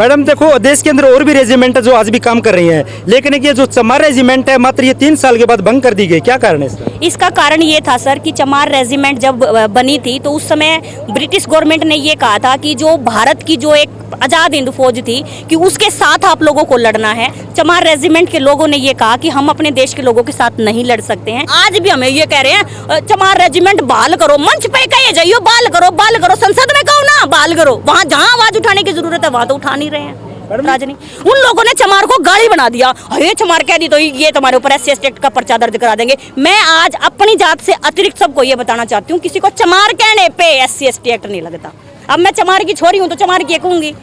Madam देखो, देश के अंदर और भी रेजिमेंट है जो आज भी काम कर रही हैं, लेकिन ये जो चमार रेजिमेंट है मात्र ये 3 साल के बाद भंग कर दी गई, क्या कारण है इसका? इसका कारण ये था सर कि चमार रेजिमेंट जब बनी थी तो उस समय ब्रिटिश गवर्नमेंट ने ये कहा था कि जो भारत की जो एक आज़ाद हिंद फौज थी कि उसके साथ आप लोगों को लड़ना है। चमार रेजिमेंट के लोगों ने ये कहा कि हम अपने देश के लोगों के साथ नहीं लड़ सकते हैं। आज भी हमें ये कह रहे हैं चमार रेजिमेंट बहाल करो, मंच पे कहे जाइए बहाल करो, संसद में कहो ना बहाल करो, वहाँ जहाँ आवाज उठाने की जरूरत है वहाँ तो उठा नहीं रहे हैं। राजनी उन लोगों ने चमार को गाली बना दिया, अरे चमार कह दी तो ये तुम्हारे ऊपर SC एक्ट का पर्चा दर्ज करा देंगे। मैं आज अपनी जात से अतिरिक्त सबको ये बताना चाहती हूँ, किसी को चमार कहने पे SC एक्ट नहीं लगता। अब मैं चमार की छोरी हूँ तो चमार की कहूंगी,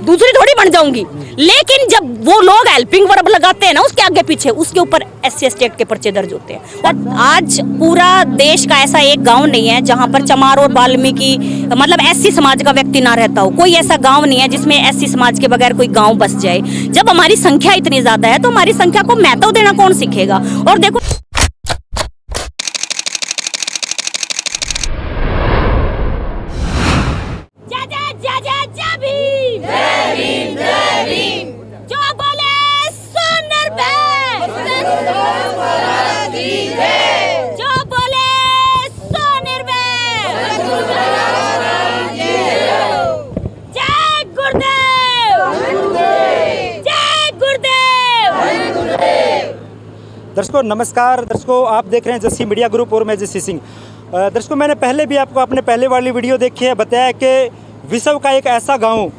दूसरी थोड़ी बन जाऊंगी। लेकिन जब वो लोग हेल्पिंग वर्ब लगाते हैं ना उसके आगे पीछे, उसके ऊपर SC एक्ट के पर्चे दर्ज होते हैं। और आज पूरा देश का ऐसा एक गांव नहीं है जहां पर चमार और वाल्मीकि मतलब SC समाज का व्यक्ति ना रहता हो। कोई ऐसा गांव नहीं है जिसमें SC समाज के बगैर कोई गांव बस जाए। जब हमारी संख्या इतनी ज्यादा है तो हमारी संख्या को महत्व देना कौन सीखेगा? और देखो दर्शकों नमस्कार। दर्शकों आप देख रहे हैं जस्सी मीडिया ग्रुप और मैं जस्सी सिंह। दर्शकों मैंने पहले भी आपको अपने पहले वाली वीडियो देखी है, बताया कि विश्व का एक ऐसा गांव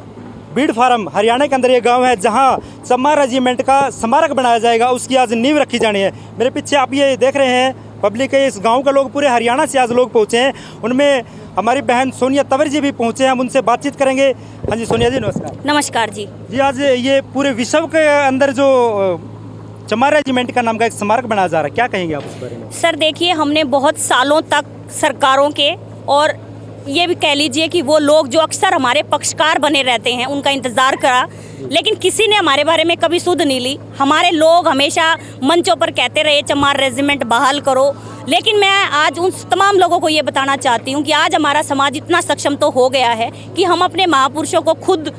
बीड़ फार्म हरियाणा के अंदर ये गांव है जहां चमार रेजिमेंट का स्मारक बनाया जाएगा, उसकी आज नींव रखी जानी है। मेरे पीछे आप ये देख रहे हैं पब्लिक है, इस गाँव के लोग पूरे हरियाणा से आज लोग पहुँचे हैं। उनमें हमारी बहन सोनिया तंवर जी भी पहुँचे हैं, हम उनसे बातचीत करेंगे। हाँ जी सोनिया जी नमस्कार। नमस्कार जी। जी आज ये पूरे विश्व के अंदर जो चमार रेजिमेंट का नाम का एक स्मारक बनाया जा रहा है, क्या कहेंगे आप उस बारे में? सर देखिए, हमने बहुत सालों तक सरकारों के और ये भी कह लीजिए कि वो लोग जो अक्सर हमारे पक्षकार बने रहते हैं उनका इंतज़ार करा, लेकिन किसी ने हमारे बारे में कभी सुध नहीं ली। हमारे लोग हमेशा मंचों पर कहते रहे चमार रेजिमेंट बहाल करो, लेकिन मैं आज उन तमाम लोगों को ये बताना चाहती हूँ कि आज हमारा समाज इतना सक्षम तो हो गया है कि हम अपने महापुरुषों को खुद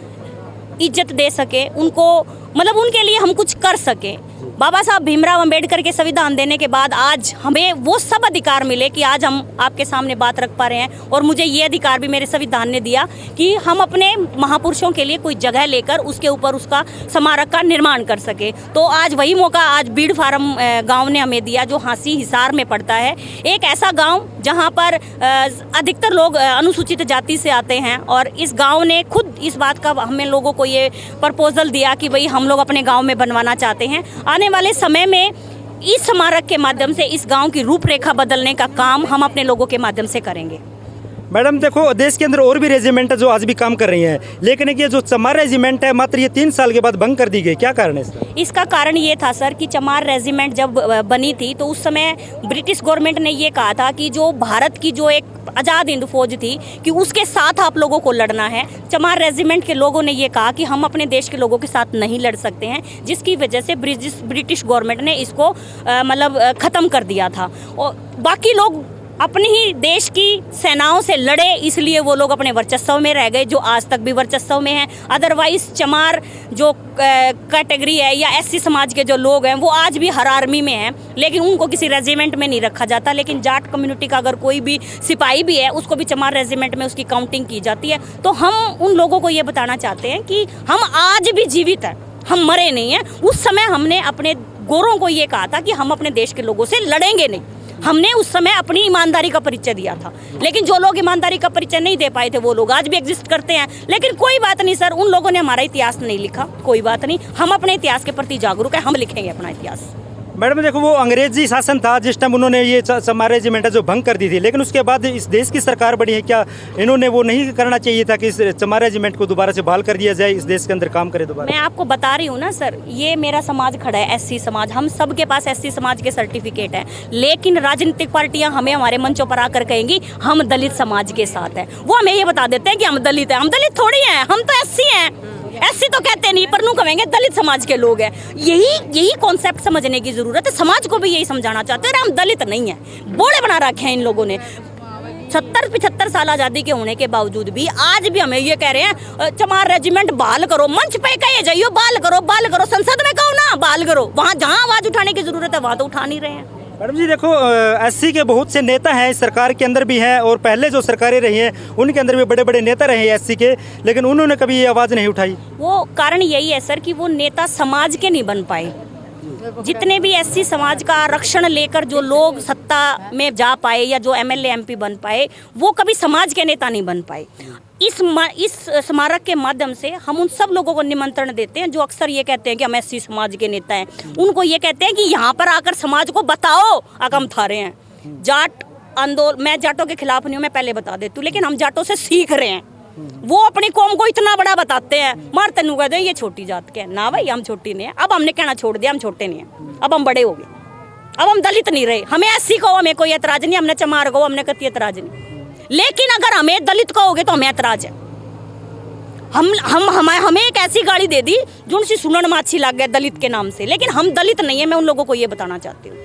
इज्जत दे सके, उनको मतलब उनके लिए हम कुछ कर सके। बाबा साहब भीमराव अंबेडकर के संविधान देने के बाद आज हमें वो सब अधिकार मिले कि आज हम आपके सामने बात रख पा रहे हैं। और मुझे ये अधिकार भी मेरे संविधान ने दिया कि हम अपने महापुरुषों के लिए कोई जगह लेकर उसके ऊपर उसका स्मारक का निर्माण कर सके। तो आज वही मौका आज बीड़ फार्म गांव ने हमें दिया, जो हांसी हिसार में पड़ता है। एक ऐसा गाँव जहाँ पर अधिकतर लोग अनुसूचित जाति से आते हैं, और इस गाँव ने खुद इस बात का हमें लोगों को ये प्रपोजल दिया कि भाई हम लोग अपने गाँव में बनवाना चाहते हैं। आने वाले समय में इस स्मारक के माध्यम से इस गांव की रूपरेखा बदलने का काम हम अपने लोगों के माध्यम से करेंगे। मैडम देखो, देश के अंदर और भी रेजिमेंट है जो आज भी काम कर रही हैं, लेकिन ये जो चमार रेजिमेंट है मात्र ये 3 साल के बाद भंग कर दी गई, क्या कारण है इसका? इसका कारण ये था सर कि चमार रेजिमेंट जब बनी थी तो उस समय ब्रिटिश गवर्नमेंट ने ये कहा था कि जो भारत की जो एक आज़ाद हिंद फौज थी कि उसके साथ आप लोगों को लड़ना है। चमार रेजिमेंट के लोगों ने ये कहा कि हम अपने देश के लोगों के साथ नहीं लड़ सकते हैं, जिसकी वजह से ब्रिटिश गवर्नमेंट ने इसको मतलब ख़त्म कर दिया था। और बाकी लोग अपने ही देश की सेनाओं से लड़े, इसलिए वो लोग अपने वर्चस्व में रह गए, जो आज तक भी वर्चस्व में हैं। अदरवाइज चमार जो कैटेगरी है या SC समाज के जो लोग हैं वो आज भी हर आर्मी में हैं, लेकिन उनको किसी रेजिमेंट में नहीं रखा जाता। लेकिन जाट कम्युनिटी का अगर कोई भी सिपाही भी है उसको भी चमार रेजिमेंट में उसकी काउंटिंग की जाती है। तो हम उन लोगों को ये बताना चाहते हैं कि हम आज भी जीवित हैं, हम मरे नहीं हैं। उस समय हमने अपने गोरों को ये कहा था कि हम अपने देश के लोगों से लड़ेंगे नहीं। हमने उस समय अपनी ईमानदारी का परिचय दिया था, लेकिन जो लोग ईमानदारी का परिचय नहीं दे पाए थे वो लोग आज भी एग्जिस्ट करते हैं। लेकिन कोई बात नहीं सर, उन लोगों ने हमारा इतिहास नहीं लिखा, कोई बात नहीं, हम अपने इतिहास के प्रति जागरूक हैं, हम लिखेंगे अपना इतिहास। मैडम देखो, वो अंग्रेजी शासन था जिस टाइम उन्होंने ये चमार रेजिमेंट जो भंग कर दी थी, लेकिन उसके बाद इस देश की सरकार बनी है, क्या इन्होंने वो नहीं करना चाहिए था कि इस चमार रेजिमेंट को दोबारा से बहाल कर दिया जाए, इस देश के अंदर काम करे दोबारा? मैं आपको बता रही हूँ ना सर, ये मेरा समाज खड़ा है SC समाज, हम सब के पास SC समाज के सर्टिफिकेट हैं, लेकिन राजनीतिक पार्टियां हमें हमारे मंचों पर आकर कहेंगी हम दलित समाज के साथ हैं। वो हमें ये बता देते हैं कि हम दलित हैं। हम दलित थोड़ी हैं, हम तो SC हैं। SC तो कहते नहीं, पर नू कहेंगे दलित समाज के लोग हैं। यही कॉन्सेप्ट समझने की जरूरत है। समाज को भी यही समझाना चाहते हैं, हम दलित नहीं हैं, बोले बना रखे हैं इन लोगों ने। 70-75 साल आज़ादी के होने के बावजूद भी आज भी हमें ये कह रहे हैं चमार रेजिमेंट बहाल करो। मंच पे कहे जाइए बहाल करो, संसद में कहो ना बहाल करो, वहाँ जहाँ आवाज़ उठाने की जरूरत है वहाँ तो उठा नहीं रहे हैं। मैडम जी देखो, एससी के बहुत से नेता हैं, इस सरकार के अंदर भी हैं और पहले जो सरकारें रही हैं उनके अंदर भी बड़े बड़े नेता रहे हैं एससी के, लेकिन उन्होंने कभी ये आवाज़ नहीं उठाई। वो कारण यही है सर कि वो नेता समाज के नहीं बन पाए। जितने भी एससी समाज का आरक्षण लेकर जो लोग सत्ता में जा पाए या जो एमएलए एमपी बन पाए, वो कभी समाज के नेता नहीं बन पाए। इस स्मारक के माध्यम से हम उन सब लोगों को निमंत्रण देते हैं जो अक्सर ये कहते हैं कि हम एससी समाज के नेता हैं। उनको ये कहते हैं कि यहाँ पर आकर समाज को बताओ अगर हम थारे हैं। जाट आंदोलन, मैं जाटों के खिलाफ नहीं हूँ, मैं पहले बता देती हूँ, लेकिन हम जाटों से सीख रहे हैं। वो अपनी कौम को इतना बड़ा बताते हैं, मार तेनू कहते हैं ये छोटी जात के ना भाई, हम छोटी नहीं है। अब हमने कहना छोड़ दिया, हम छोटे नहीं है, अब हम बड़े हो गए, अब हम दलित नहीं रहे। हमें एससी कहो हमें कोई एतराज नहीं, हमने चमार कहो हमने कति एतराज नहीं, लेकिन अगर हमें दलित कहोगे तो हमें एतराज है। हमें एक ऐसी गाड़ी दे दी जो उनसे सुनन में अच्छी लग गया दलित के नाम से, लेकिन हम दलित नहीं है। मैं उन लोगों को ये बताना चाहती हूँ।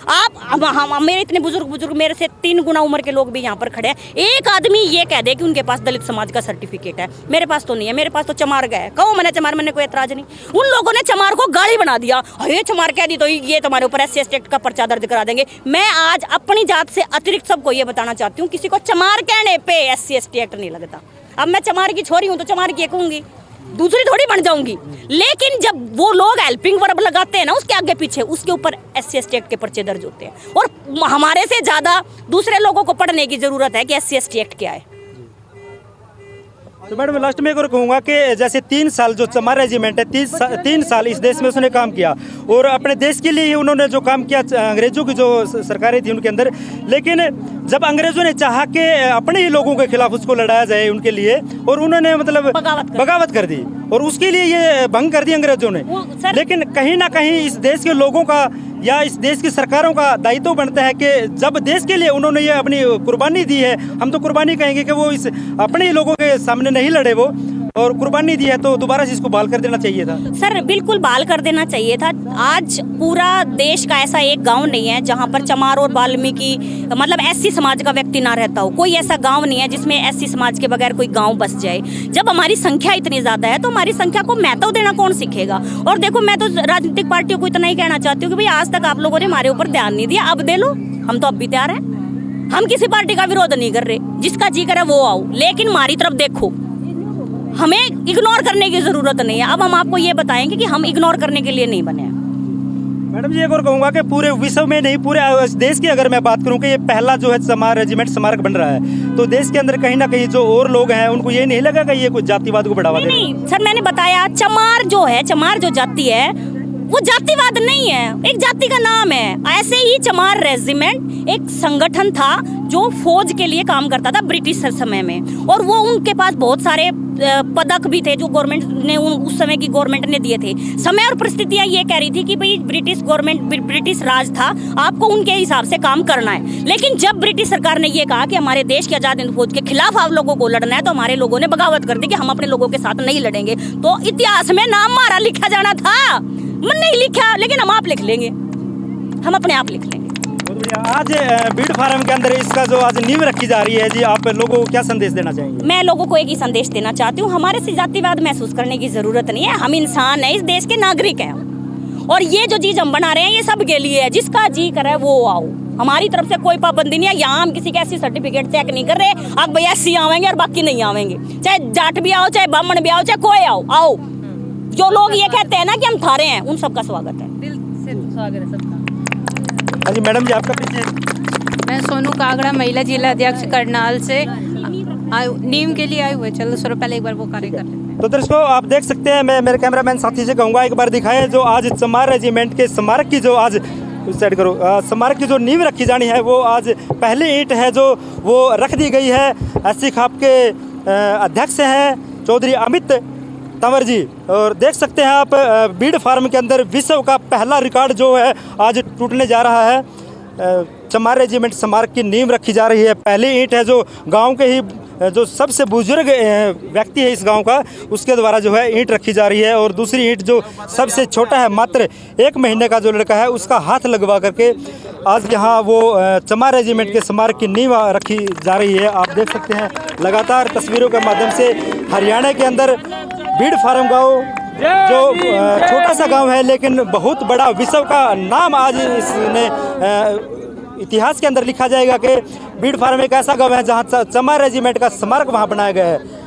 आप मेरे इतने बुजुर्ग मेरे से 3 गुना उम्र के लोग भी यहाँ पर खड़े हैं। एक आदमी ये कह दे कि उनके पास दलित समाज का सर्टिफिकेट है, मेरे पास तो नहीं है, मेरे पास तो चमार का है। कहो मैंने चमार, मैंने कोई एतराज नहीं। उन लोगों ने चमार को गाली बना दिया, ये चमार कह दी तो ये तुम्हारे ऊपर SC ST एक्ट का पर्चा दर्ज करा देंगे। मैं आज अपनी जात से अतिरिक्त सबको ये बताना चाहती हूँ, किसी को चमार कहने पे SC ST एक्ट नहीं लगता। अब मैं चमार की छोरी हूँ तो चमार की कहूँगी, दूसरी थोड़ी बन जाऊंगी। लेकिन जब वो लोग हेल्पिंग वर्ब लगाते हैं ना उसके आगे पीछे, उसके ऊपर SC ST एक्ट के पर्चे दर्ज होते हैं। और हमारे से ज्यादा दूसरे लोगों को पढ़ने की जरूरत है कि SC ST एक्ट क्या है। तो मैडम लास्ट में एक और कहूँगा कि जैसे 3 साल जो चमार रेजिमेंट है, 3 साल इस देश में उसने काम किया और अपने देश के लिए ही उन्होंने जो काम किया, अंग्रेजों की जो सरकारें थी उनके अंदर, लेकिन जब अंग्रेजों ने चाहा कि अपने ही लोगों के खिलाफ उसको लड़ाया जाए उनके लिए, और उन्होंने मतलब बगावत कर दी और उसके लिए ये भंग कर दी अंग्रेजों ने। लेकिन कहीं ना कहीं इस देश के लोगों का या इस देश की सरकारों का दायित्व बनता है कि जब देश के लिए उन्होंने ये अपनी कुर्बानी दी है, हम तो कुर्बानी कहेंगे कि वो इस अपने ही लोगों के सामने नहीं लड़े वो, और कुर्बानी दी है, तो दोबारा से इसको बहाल कर देना चाहिए था। सर बिल्कुल बहाल कर देना चाहिए था। आज पूरा देश का ऐसा एक गांव नहीं है जहां पर चमार और वाल्मीकि मतलब SC समाज का व्यक्ति ना रहता हो। कोई ऐसा गांव नहीं है जिसमें SC समाज के बगैर कोई गांव बस जाए। जब हमारी संख्या इतनी ज्यादा है तो हमारी संख्या को महत्व देना कौन सीखेगा। और देखो, मैं तो राजनीतिक पार्टियों को इतना ही कहना चाहती हूँ कि भाई आज तक आप लोगों ने हमारे ऊपर ध्यान नहीं दिया, अब दे लो। हम तो अब भी तैयार हैं, हम किसी पार्टी का विरोध नहीं कर रहे, जिसका जी करे वो आओ, लेकिन हमारी तरफ देखो, हमें इग्नोर करने की जरूरत नहीं है। अब हम आपको ये बताएंगे कि हम इग्नोर करने के लिए नहीं बने हैं। मैडम जी एक और कहूँगा कि पूरे विश्व में नहीं, पूरे देश की अगर मैं बात करूँ कि ये पहला जो है चमार रेजिमेंट स्मारक बन रहा है, तो देश के अंदर कहीं ना कहीं जो और लोग हैं उनको ये नहीं लगा कि ये कुछ जातिवाद को बढ़ावा दे रहा है? नहीं सर, मैंने बताया चमार जो है, चमार जो जाति है वो जातिवाद नहीं है, एक जाति का नाम है। ऐसे ही चमार रेजिमेंट एक संगठन था जो फौज के लिए काम करता था ब्रिटिश समय में, और वो उनके पास बहुत सारे पदक भी थे जो गवर्नमेंट ने उस समय की गवर्नमेंट ने दिए थे। समय और परिस्थितियां ये कह रही थी कि भाई ब्रिटिश गवर्नमेंट, ब्रिटिश राज था, आपको उनके हिसाब से काम करना है। लेकिन जब ब्रिटिश सरकार ने ये कहा कि हमारे देश की आजाद हिंद फौज के खिलाफ आप लोगों को लड़ना है, तो हमारे लोगों ने बगावत कर दी कि हम अपने लोगों के साथ नहीं लड़ेंगे। तो इतिहास में नाम हमारा लिखा जाना था, मन नहीं लिखा, लेकिन हम आप लिख लेंगे, हम अपने आप लिख लेंगे। आज बीड़ फार्म के अंदर इसका जो आज नींव रखी जा रही है जी, आप लोगों को क्या संदेश देना चाहेंगे? मैं लोगों को एक ही संदेश देना चाहती हूँ, हमारे से जातिवाद महसूस करने की जरूरत नहीं है। हम इंसान हैं, इस देश के नागरिक हैं, और ये जो चीज हम बना रहे हैं ये सबके लिए है। जिसका जी करे वो आओ, हमारी तरफ से कोई पाबंदी नहीं है। यहाँ हम किसी के SC सर्टिफिकेट चेक नहीं कर रहे, अब भैया SC आवेंगे और बाकी नहीं आवेंगे। चाहे जाट भी आओ, चाहे ब्राह्मण भी आओ, चाहे कोई आओ। जो लोग ये कहते हैं ना कि हम थारे हैं, उन सबका स्वागत है, दिल से स्वागत है सबका। हाँ जी मैडम जी, आपका परिचय? मैं सोनू कागड़ा, महिला जिला अध्यक्ष करनाल से नीम के लिए आए हुए। चलो सर पहले एक बार वो कार्य कर लेते हैं। तो दर्शकों आप देख सकते हैं, मैं मेरे कैमरामैन साथी से कहूँगा एक बार दिखाएं जो आज चमार रेजिमेंट के स्मारक की जो आज साइड करो, स्मारक की जो नींव रखी जानी है वो आज पहली ईंट है जो वो रख दी गई है। SC खाप के अध्यक्ष हैं चौधरी अमित तंवर जी, और देख सकते हैं आप बीड़ फार्म के अंदर विश्व का पहला रिकॉर्ड जो है आज टूटने जा रहा है। चमार रेजिमेंट स्मारक की नींव रखी जा रही है। पहली ईंट है जो गांव के ही जो सबसे बुजुर्ग व्यक्ति है इस गांव का, उसके द्वारा जो है ईंट रखी जा रही है। और दूसरी ईंट जो सबसे छोटा है, मात्र 1 महीने का जो लड़का है, उसका हाथ लगवा करके आज यहाँ वो चमार रेजिमेंट के स्मारक की नींव रखी जा रही है। आप देख सकते हैं लगातार तस्वीरों के माध्यम से हरियाणा के अंदर बीड़ फार्म गाँव जो छोटा सा गांव है लेकिन बहुत बड़ा विश्व का नाम आज इसने इतिहास के अंदर लिखा जाएगा कि बीड़ फार्म एक ऐसा गांव है जहां चमार रेजिमेंट का स्मारक वहां बनाया गया है।